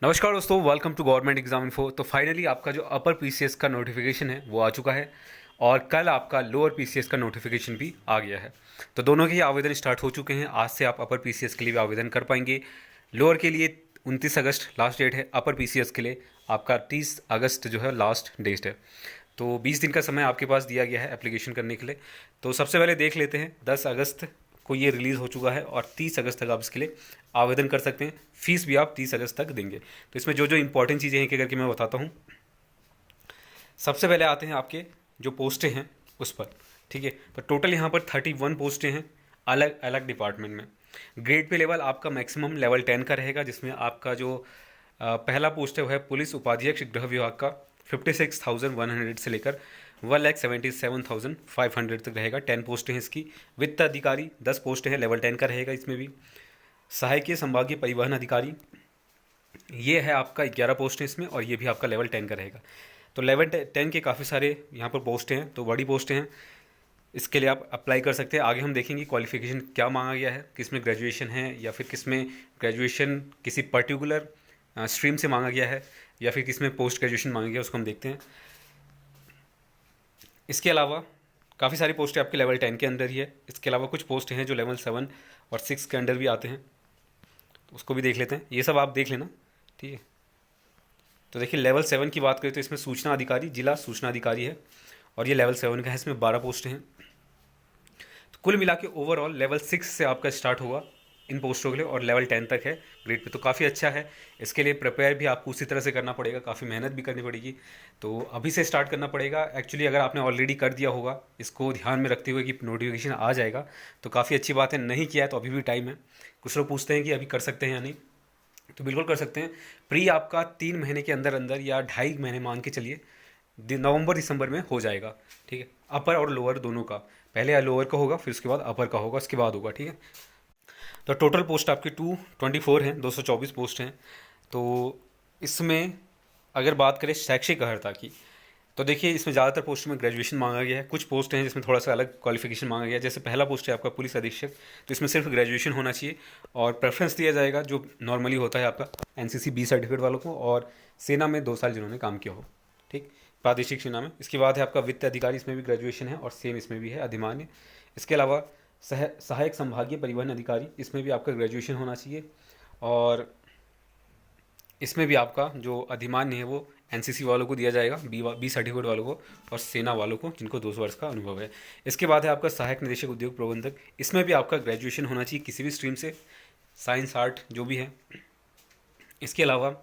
नमस्कार दोस्तों, welcome to government exam info. तो फाइनली आपका जो अपर पीसीएस का नोटिफिकेशन है वो आ चुका है और कल आपका लोअर पीसीएस का नोटिफिकेशन भी आ गया है। तो दोनों के ही आवेदन स्टार्ट हो चुके हैं। आज से आप अपर पीसीएस के लिए भी आवेदन कर पाएंगे। लोअर के लिए 29 अगस्त लास्ट डेट है, अपर पीसीएस के लिए आपका 30 अगस्त जो है लास्ट डेट है। तो 20 दिन का समय आपके पास दिया गया है एप्लीकेशन करने के लिए। तो सबसे पहले देख लेते हैं, 10 अगस्त को ये रिलीज़ हो चुका है और 30 अगस्त तक आप इसके लिए आवेदन कर सकते हैं। फीस भी आप 30 अगस्त तक देंगे। तो इसमें जो जो इंपॉर्टेंट चीज़ें हैं कि करके मैं बताता हूँ। सबसे पहले आते हैं आपके जो पोस्टें हैं उस पर। ठीक है, तो टोटल यहाँ पर 31 पोस्टें हैं अलग अलग डिपार्टमेंट में। ग्रेड पे लेवल आपका मैक्सिमम लेवल 10 का रहेगा, जिसमें आपका जो पहला पोस्ट है वह है पुलिस उपाध्यक्ष गृह विभाग का 56,100 से लेकर 1,77,500 तक रहेगा। 10 पोस्टें हैं इसकी। वित्त अधिकारी 10 पोस्टें हैं, लेवल 10 का रहेगा इसमें भी। सहायकीय संभागीय परिवहन अधिकारी ये है आपका 11 पोस्ट है इसमें, और ये भी आपका लेवल 10 का रहेगा। तो लेवल 10 के काफ़ी सारे यहाँ पर पोस्टें हैं, तो बड़ी पोस्टें हैं। इसके लिए आप अप्लाई कर सकते हैं। आगे हम देखेंगे क्वालिफिकेशन क्या मांगा गया है, किसमें ग्रेजुएशन है या फिर किसमें ग्रेजुएशन किसी पर्टिकुलर स्ट्रीम से मांगा गया है या फिर किसमें पोस्ट ग्रेजुएशन मांगा गया, उसको हम देखते हैं। इसके अलावा काफ़ी सारी पोस्टें आपके लेवल 10 के अंदर ही है। इसके अलावा कुछ पोस्ट हैं जो लेवल 7 और 6 के अंदर भी आते हैं, तो उसको भी देख लेते हैं। ये सब आप देख लेना, ठीक है। तो देखिए, लेवल 7 की बात करें तो इसमें सूचना अधिकारी, जिला सूचना अधिकारी है और ये लेवल 7 का है। इसमें 12 पोस्टें हैं। तो कुल मिला के ओवरऑल लेवल 6 से आपका स्टार्ट होगा इन पोस्टों के लिए और लेवल 10 तक है ग्रेड पे। तो काफ़ी अच्छा है। इसके लिए प्रिपेयर भी आपको उसी तरह से करना पड़ेगा, काफ़ी मेहनत भी करनी पड़ेगी। तो अभी से स्टार्ट करना पड़ेगा। एक्चुअली अगर आपने ऑलरेडी कर दिया होगा, इसको ध्यान में रखते हुए कि नोटिफिकेशन आ जाएगा, तो काफ़ी अच्छी बात है। नहीं किया है तो अभी भी टाइम है। कुछ लोग पूछते हैं कि अभी कर सकते हैं या नहीं, तो बिल्कुल कर सकते हैं। प्री आपका 3 महीने के अंदर अंदर या 2.5 महीने मान के चलिए, नवंबर दिसंबर में हो जाएगा। ठीक है, अपर और लोअर दोनों का। पहले लोअर का होगा, फिर उसके बाद अपर का होगा, उसके बाद होगा। ठीक है, तो टोटल पोस्ट आपकी 224 हैं, 224 पोस्ट हैं। तो इसमें अगर बात करें शैक्षिक अर्हता की, तो देखिए इसमें ज़्यादातर पोस्ट में ग्रेजुएशन मांगा गया है। कुछ पोस्ट हैं जिसमें थोड़ा सा अलग क्वालिफिकेशन मांगा गया है। जैसे पहला पोस्ट है आपका पुलिस अधीक्षक, तो इसमें सिर्फ ग्रेजुएशन होना चाहिए और प्रेफरेंस दिया जाएगा जो नॉर्मली होता है आपका एनसीसी बी सर्टिफिकेट वालों को और सेना में 2 साल जिन्होंने काम किया हो। ठीक, प्रादेशिक सेना में। इसके बाद है आपका वित्त अधिकारी, इसमें भी ग्रेजुएशन है और सेम इसमें भी है अधिमान्य। इसके अलावा सहायक संभागीय परिवहन अधिकारी, इसमें भी आपका ग्रेजुएशन होना चाहिए और इसमें भी आपका जो अधिमान्य है वो एनसीसी वालों को दिया जाएगा, बी सर्टिफिकेट वालों को और सेना वालों को जिनको 2 वर्ष का अनुभव है। इसके बाद है आपका सहायक निदेशक उद्योग प्रबंधक, इसमें भी आपका ग्रेजुएशन होना चाहिए किसी भी स्ट्रीम से, साइंस आर्ट जो भी है। इसके अलावा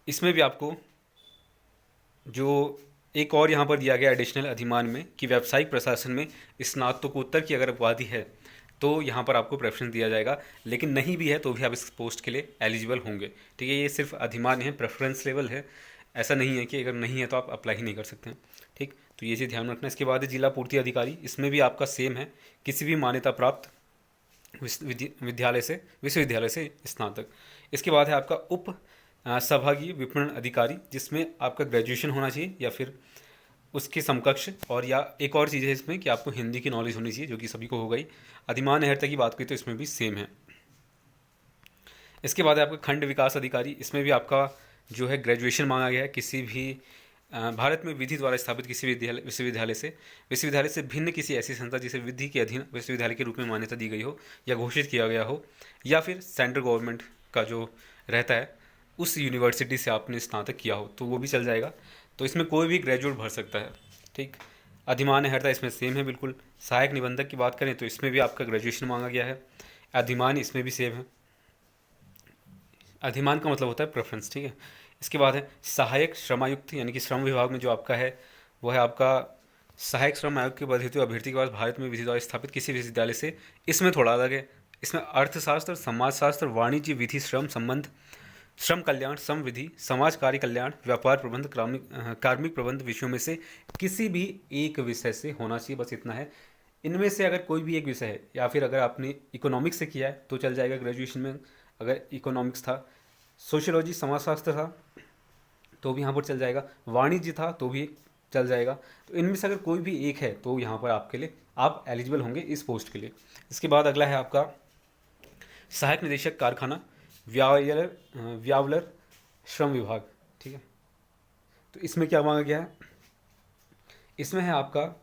इसमें भी आपको जो एक और यहाँ पर दिया गया एडिशनल अधिमान में कि व्यावसायिक प्रशासन में स्नातकोत्तर की अगर उपाधि है तो यहाँ पर आपको प्रेफरेंस दिया जाएगा, लेकिन नहीं भी है तो भी आप इस पोस्ट के लिए एलिजिबल होंगे। ठीक है, ये सिर्फ अधिमान है, प्रेफरेंस लेवल है। ऐसा नहीं है कि अगर नहीं है तो आप अप्लाई ही नहीं कर सकते हैं। ठीक, तो ये चीज़ ध्यान रखना। इसके बाद है जिला पूर्ति अधिकारी, इसमें भी आपका सेम है, किसी भी मान्यता प्राप्त विश्वविद्यालय से स्नातक। इसके बाद है आपका उप संभागीय विपणन अधिकारी, जिसमें आपका ग्रेजुएशन होना चाहिए या फिर उसके समकक्ष, और या एक और चीज़ है इसमें कि आपको हिंदी की नॉलेज होनी चाहिए, जो कि सभी को हो गई। अधिमान्य अर्हता की बात करें तो इसमें भी सेम है। इसके बाद है आपका खंड विकास अधिकारी, इसमें भी आपका जो है ग्रेजुएशन मांगा गया है किसी भी भारत में विधि द्वारा स्थापित किसी विश्वविद्यालय से भिन्न किसी ऐसी संस्था जिसे विधि के अधीन विश्वविद्यालय के रूप में मान्यता दी गई हो या घोषित किया गया हो, या फिर सेंट्रल गवर्नमेंट का जो रहता है उस यूनिवर्सिटी से आपने स्नातक किया हो तो वो भी चल जाएगा। तो इसमें कोई भी ग्रेजुएट भर सकता है। ठीक, अधिमान्य अर्हता इसमें सेम है बिल्कुल। सहायक निबंधक की बात करें तो इसमें भी आपका ग्रेजुएशन मांगा गया है। अधिमान्य इसमें भी सेम है। अधिमान का मतलब होता है प्रेफरेंस। ठीक है, इसके बाद है सहायक श्रमायुक्त, यानी कि श्रम विभाग में जो आपका है वो है आपका सहायक श्रम आयुक्त के पद हेतु अभ्यर्थी के पास भारत में विधि द्वारा स्थापित किसी विश्वविद्यालय से, इसमें थोड़ा अलग है। इसमें अर्थशास्त्र, समाजशास्त्र, वाणिज्य, विधि, श्रम संबंध, श्रम कल्याण, समविधि, समाज कार्य कल्याण, व्यापार प्रबंध, कार्मिक प्रबंध विषयों में से किसी भी एक विषय से होना चाहिए, बस इतना है। इनमें से अगर कोई भी एक विषय है या फिर अगर आपने इकोनॉमिक्स से किया है तो चल जाएगा ग्रेजुएशन में। अगर इकोनॉमिक्स था, सोशियोलॉजी समाजशास्त्र था तो भी यहाँ पर चल जाएगा, वाणिज्य था तो भी चल जाएगा। तो इनमें से अगर कोई भी एक है तो यहाँ पर आपके लिए आप एलिजिबल होंगे इस पोस्ट के लिए। इसके बाद अगला है आपका सहायक निदेशक कारखाना, व्यावलर श्रम विभाग, ठीक है। तो इसमें क्या मांगा गया है, इसमें है आपका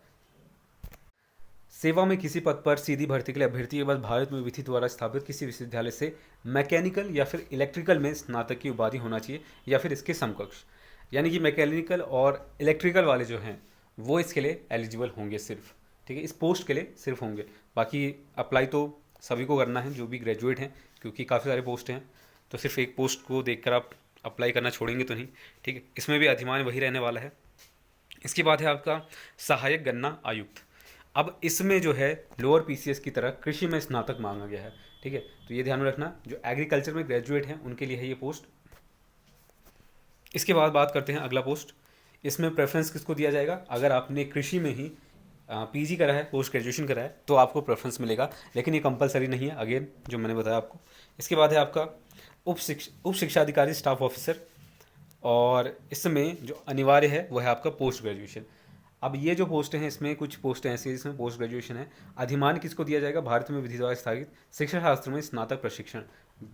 सेवा में किसी पद पर सीधी भर्ती के लिए अभ्यर्थी के बाद भारत में विधि द्वारा स्थापित किसी विश्वविद्यालय से मैकेनिकल या फिर इलेक्ट्रिकल में स्नातक की उपाधि होना चाहिए या फिर इसके समकक्ष। यानी कि मैकेनिकल और इलेक्ट्रिकल वाले जो हैं वो इसके लिए एलिजिबल होंगे सिर्फ, ठीक है, इस पोस्ट के लिए सिर्फ होंगे। बाकी अप्लाई तो सभी को करना है जो भी ग्रेजुएट हैं, क्योंकि काफ़ी सारे पोस्ट हैं, तो सिर्फ एक पोस्ट को देखकर आप अप्लाई करना छोड़ेंगे तो नहीं, ठीक है। इसमें भी अधिमान वही रहने वाला है। इसके बाद है आपका सहायक गन्ना आयुक्त। अब इसमें जो है लोअर पीसीएस की तरह कृषि में स्नातक मांगा गया है, ठीक है। तो ये ध्यान में रखना, जो एग्रीकल्चर में ग्रेजुएट हैं उनके लिए है ये पोस्ट। इसके बाद बात करते हैं अगला पोस्ट। इसमें प्रेफरेंस किसको दिया जाएगा, अगर आपने कृषि में ही पीजी करा है, पोस्ट ग्रेजुएशन करा है, तो आपको प्रेफरेंस मिलेगा, लेकिन ये कंपलसरी नहीं है, अगेन जो मैंने बताया आपको। इसके बाद है आपका उप शिक्षा अधिकारी स्टाफ ऑफिसर, और इसमें जो अनिवार्य है वो है आपका पोस्ट ग्रेजुएशन। अब ये जो पोस्ट हैं इसमें कुछ पोस्ट ऐसी हैं जिसमें पोस्ट ग्रेजुएशन है। अधिमान किसको दिया जाएगा, भारत में विधि द्वारा स्थापित शिक्षा शास्त्र में स्नातक प्रशिक्षण,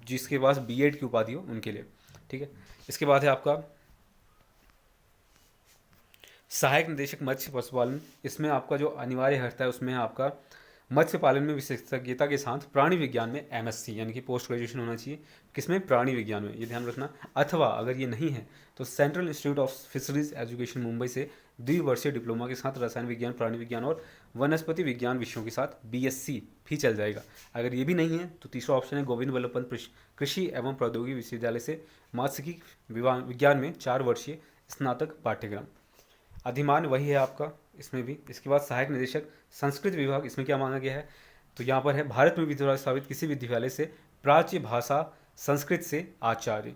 जिसके पास बीएड की उपाधि हो उनके लिए, ठीक है। इसके बाद है आपका सहायक निदेशक मत्स्य पशुपालन। इसमें आपका जो अनिवार्य रहता है उसमें है आपका मत्स्य पालन में विशेषज्ञता के साथ प्राणी विज्ञान में एमएससी यानी कि पोस्ट ग्रेजुएशन होना चाहिए, किसमें, प्राणी विज्ञान में, ये ध्यान रखना। अथवा अगर ये नहीं है तो central institute of fisheries education Mumbai से द्विवर्षीय डिप्लोमा के साथ रसायन विज्ञान, प्राणी विज्ञान और वनस्पति विज्ञान विषयों के साथ बीएससी भी चल जाएगा। अगर ये भी नहीं है तो तीसरा ऑप्शन है गोविंद वल्लभ पंत कृषि एवं प्रौद्योगिकी विश्वविद्यालय से मात्स्यिकी विज्ञान में 4 वर्षीय स्नातक पाठ्यक्रम। अधिमान वही है आपका इसमें भी। इसके बाद सहायक निदेशक संस्कृत विभाग, इसमें क्या मांगा गया है, तो यहाँ पर है भारत में विधि द्वारा स्थापित किसी विद्यालय से प्राच्य भाषा संस्कृत से आचार्य,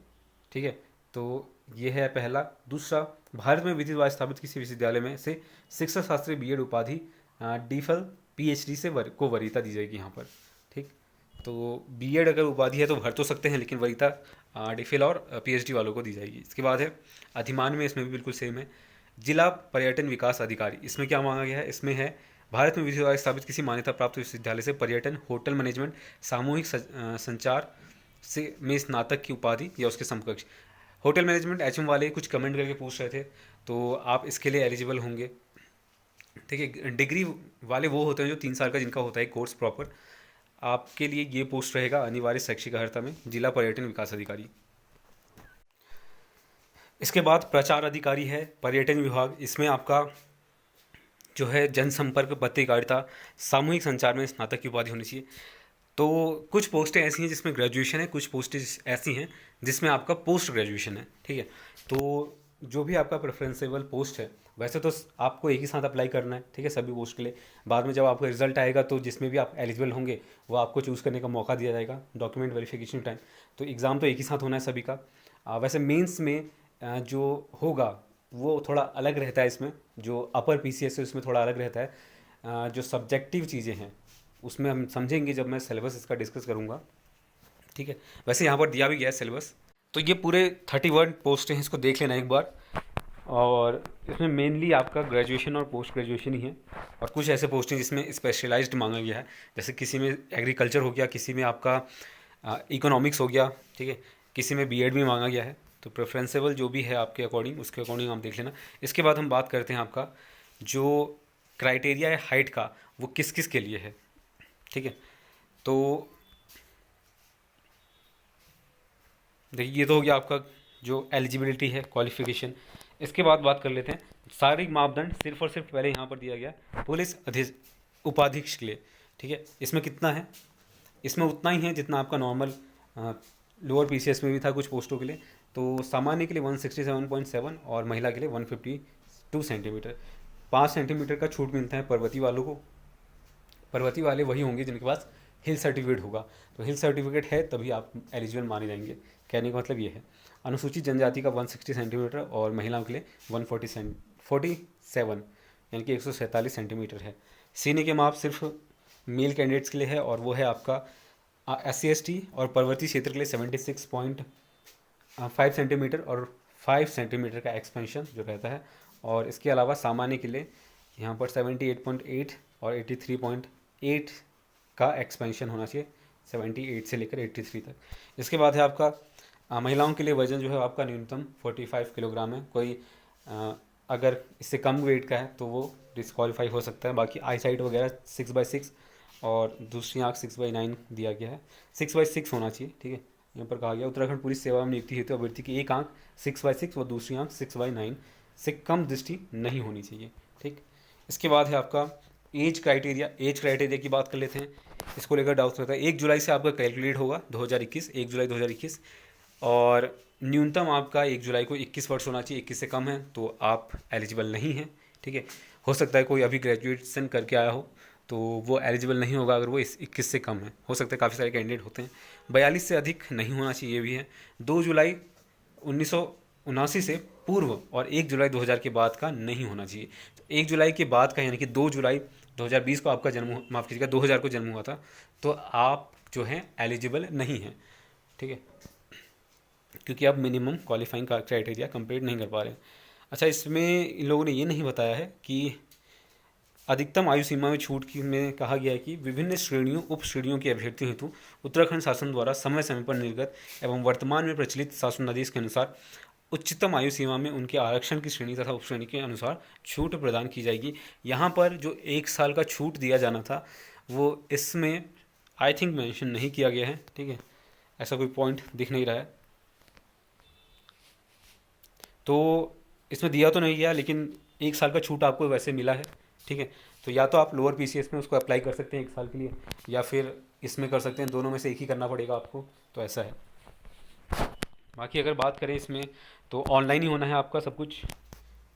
ठीक है। तो ये है पहला। दूसरा, भारत में विधि द्वारा स्थापित किसी विश्वविद्यालय में से शिक्षा शास्त्री बीएड उपाधि डीफल पीएचडी से को वरीयता दी जाएगी यहाँ पर, ठीक। तो बीएड अगर उपाधि है तो भर तो सकते हैं, लेकिन वरीयता डीफिल और पीएचडी वालों को दी जाएगी। इसके बाद है अधिमान में, इसमें भी बिल्कुल सेम है, जिला पर्यटन विकास अधिकारी। इसमें क्या मांगा गया है, इसमें है भारत में विधि द्वारा स्थापित किसी मान्यता प्राप्त विश्वविद्यालय से पर्यटन, होटल मैनेजमेंट, सामूहिक संचार से में स्नातक की उपाधि या उसके समकक्ष। होटल मैनेजमेंट एचएम वाले कुछ कमेंट करके पूछ रहे थे, तो आप इसके लिए एलिजिबल होंगे, ठीक है। डिग्री वाले वो होते हैं जो 3 साल का जिनका होता है कोर्स प्रॉपर, आपके लिए ये पोस्ट रहेगा अनिवार्य शैक्षिक अर्हता में, जिला पर्यटन विकास अधिकारी। इसके बाद प्रचार अधिकारी है पर्यटन विभाग। इसमें आपका जो है जनसंपर्क, पत्रकारिता, सामूहिक संचार में स्नातक की उपाधि होनी चाहिए। तो कुछ पोस्टें ऐसी हैं जिसमें ग्रेजुएशन है, कुछ पोस्टें ऐसी हैं जिसमें आपका पोस्ट ग्रेजुएशन है, ठीक है। तो जो भी आपका प्रेफरेंसेबल पोस्ट है, वैसे तो आपको एक ही साथ अप्लाई करना है, ठीक है, सभी पोस्ट के लिए। बाद में जब आपका रिजल्ट आएगा तो जिसमें भी आप एलिजिबल होंगे वो आपको चूज़ करने का मौका दिया जाएगा डॉक्यूमेंट वेरिफिकेशन टाइम। तो एग्ज़ाम तो एक ही साथ होना है सभी का। वैसे मेंस में जो होगा वो थोड़ा अलग रहता है, इसमें जो अपर पीसीएस है उसमें थोड़ा अलग रहता है। जो सब्जेक्टिव चीज़ें हैं उसमें हम समझेंगे जब मैं सिलेबस इसका डिस्कस करूँगा, ठीक है। वैसे यहाँ पर दिया भी गया है सिलेबस। तो ये पूरे 31 पोस्ट हैं, इसको देख लेना एक बार। और इसमें मेनली आपका ग्रेजुएशन और पोस्ट ग्रेजुएशन ही है, और कुछ ऐसे पोस्ट हैं जिसमें स्पेशलाइज्ड मांगा गया है, जैसे किसी में एग्रीकल्चर हो गया, किसी में आपका इकोनॉमिक्स हो गया, ठीक है, किसी में बीएड भी मांगा गया है। तो प्रेफरेंसेबल जो भी है आपके अकॉर्डिंग, उसके अकॉर्डिंग आप देख लेना। इसके बाद हम बात करते हैं आपका जो क्राइटेरिया है हाइट का, वो किस किस के लिए है, ठीक है। तो देखिए ये तो हो गया आपका जो एलिजिबिलिटी है, क्वालिफिकेशन। इसके बाद बात कर लेते हैं शारीरिक मापदंड, सिर्फ और सिर्फ पहले यहाँ पर दिया गया पुलिस उपाधीक्षक के लिए, ठीक है। इसमें कितना है, इसमें उतना ही है जितना आपका नॉर्मल लोअर पीसीएस में भी था कुछ पोस्टों के लिए। तो सामान्य के लिए 167.7 और महिला के लिए 152 सेंटीमीटर। 5 सेंटीमीटर का छूट मिलता है पर्वती वालों को। पर्वती वाले वही होंगे जिनके पास हिल सर्टिफिकेट होगा, तो हिल सर्टिफिकेट है तभी आप एलिजिबल माने जाएंगे, कहने का मतलब ये है। अनुसूचित जनजाति का 160 सेंटीमीटर और महिलाओं के लिए 147 यानी कि 147 सेंटीमीटर है। सीने के माप सिर्फ मेल कैंडिडेट्स के लिए है, और वो है आपका SC/ST और पर्वतीय क्षेत्र के लिए 76.5 सेंटीमीटर और 5 सेंटीमीटर का एक्सपेंशन जो रहता है। और इसके अलावा सामान्य के लिए यहाँ पर 78.8 और 83.8 का एक्सपेंशन होना चाहिए, 78 से लेकर 83 तक। इसके बाद है आपका महिलाओं के लिए वज़न जो है आपका न्यूनतम 45 किलोग्राम है। कोई अगर इससे कम वेट का है तो वो डिस्क्वालीफाई हो सकता है। बाकी आई साइट वगैरह 6/6 और दूसरी आँख 6/9 दिया गया है। 6/6 होना चाहिए, ठीक है। यहाँ पर कहा गया उत्तराखंड पुलिस सेवा में नियुक्ति हेतु अभ्यर्थी की एक आँख 6/6 और दूसरी आँख 6/9 से कम दृष्टि नहीं होनी चाहिए, ठीक। इसके बाद है आपका एज क्राइटेरिया। एज क्राइटेरिया की बात कर लेते हैं, इसको लेकर डाउट होता है। 1 जुलाई से आपका कैलकुलेट होगा 2021, 1 जुलाई 2021, और न्यूनतम आपका 1 जुलाई को 21 वर्ष होना चाहिए। 21 से कम है तो आप एलिजिबल नहीं हैं, ठीक है। हो सकता है कोई अभी ग्रेजुएशन करके आया हो तो वो एलिजिबल नहीं होगा अगर वो इस 21 से कम है। हो सकता है, काफ़ी सारे कैंडिडेट होते हैं। 42 से अधिक नहीं होना चाहिए, ये भी है। 2 जुलाई 1979 से पूर्व और 1 जुलाई 2000 के बाद का नहीं होना चाहिए। तो 1 जुलाई के बाद का यानी कि 2 जुलाई 2020 को आपका जन्म, माफ़ कीजिएगा 2000 को जन्म हुआ था, तो आप जो हैं एलिजिबल नहीं हैं, ठीक है, क्योंकि आप मिनिमम क्वालिफाइंग का क्राइटेरिया कंप्लीट नहीं कर पा रहे हैं। अच्छा, इसमें इन लोगों ने ये नहीं बताया है कि अधिकतम आयु सीमा में छूट की में कहा गया है कि विभिन्न श्रेणियों उप श्रेणियों के अभ्यर्थियों हेतु उत्तराखंड शासन द्वारा समय समय पर निर्गत एवं वर्तमान में प्रचलित शासनादेश के अनुसार उच्चतम आयु सीमा में उनके आरक्षण की श्रेणी तथा उपश्रेणी के अनुसार छूट प्रदान की जाएगी। यहाँ पर जो 1 साल का छूट दिया जाना था वो इसमें आई थिंक मेंशन नहीं किया गया है, ठीक है। ऐसा कोई पॉइंट दिख नहीं रहा है, तो इसमें दिया तो नहीं गया, लेकिन 1 साल का छूट आपको वैसे मिला है, ठीक है। तो या तो आप लोअर पीसीएस में उसको अप्लाई कर सकते हैं 1 साल के लिए, या फिर इसमें कर सकते हैं, दोनों में से एक ही करना पड़ेगा आपको, तो ऐसा है। बाकी अगर बात करें इसमें तो ऑनलाइन ही होना है आपका सब कुछ,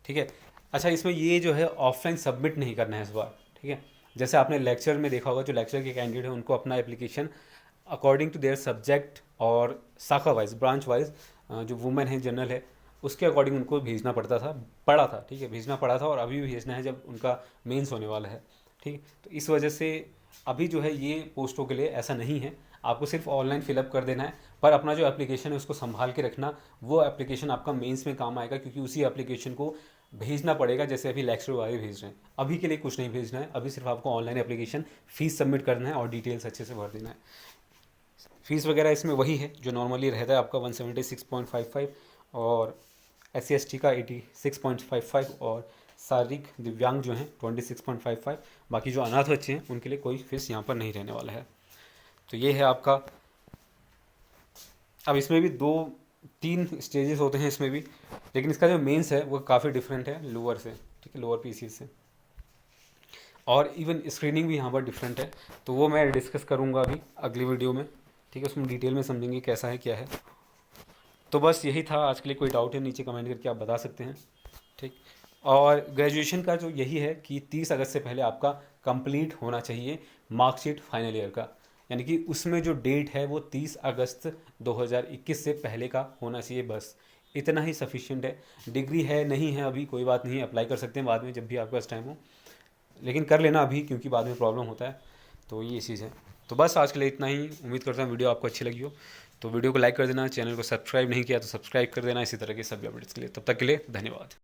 ठीक है। अच्छा, इसमें ये जो है ऑफलाइन सबमिट नहीं करना है इस बार, ठीक है। जैसे आपने लेक्चर में देखा होगा, जो लेक्चर के कैंडिडेट हैं उनको अपना application according to their subject और शाखा वाइज, ब्रांच वाइज, जो वुमेन है, जनरल है, उसके अकॉर्डिंग उनको भेजना पड़ा था, ठीक है, भेजना पड़ा था, और अभी भी भेजना है जब उनका मेंस होने वाला है, ठीक। तो इस वजह से अभी जो है ये पोस्टों के लिए ऐसा नहीं है, आपको सिर्फ ऑनलाइन फिलअप कर देना है, पर अपना जो एप्लीकेशन है उसको संभाल के रखना। वो एप्लीकेशन आपका मेंस में काम आएगा, क्योंकि उसी एप्लीकेशन को भेजना पड़ेगा जैसे अभी लेक्चर वाले भेज रहे हैं। अभी के लिए कुछ नहीं भेजना है, अभी सिर्फ आपको ऑनलाइन एप्लीकेशन फीस सबमिट करना है और डिटेल्स अच्छे से भर देना है। फीस वगैरह इसमें वही है जो नॉर्मली रहता है आपका 176.55, और SC/ST का 86.55, और शारीरिक दिव्यांग जो हैं 26.55। बाकी जो अनाथ बच्चे हैं उनके लिए कोई फीस यहाँ पर नहीं रहने वाला है। तो ये है आपका। अब इसमें भी 2-3 स्टेजेस होते हैं इसमें भी, लेकिन इसका जो मेंस है वो काफ़ी डिफरेंट है लोअर से, ठीक है, लोअर पीसीएस से, और इवन स्क्रीनिंग भी यहाँ पर डिफरेंट है। तो वो मैं डिस्कस करूँगा अभी अगली वीडियो में, ठीक है। उसमें डिटेल में समझेंगे कैसा है क्या है। तो बस यही था आज के लिए। कोई डाउट है नीचे कमेंट करके आप बता सकते हैं, ठीक। और ग्रेजुएशन का जो यही है कि 30 अगस्त से पहले आपका कंप्लीट होना चाहिए मार्कशीट फाइनल ईयर का, यानी कि उसमें जो डेट है वो 30 अगस्त 2021 से पहले का होना चाहिए। बस इतना ही सफिशिएंट है। डिग्री है नहीं है अभी कोई बात नहीं है, अप्लाई कर सकते हैं बाद में जब भी आपका टाइम हो, लेकिन कर लेना अभी, क्योंकि बाद में प्रॉब्लम होता है। तो ये चीज़ है। तो बस आज के लिए इतना ही। उम्मीद करता हूँ वीडियो आपको अच्छी लगी हो, तो वीडियो को लाइक कर देना, चैनल को सब्सक्राइब नहीं किया तो सब्सक्राइब कर देना इसी तरह के सभी अपडेट्स के लिए। तब तक के लिए धन्यवाद।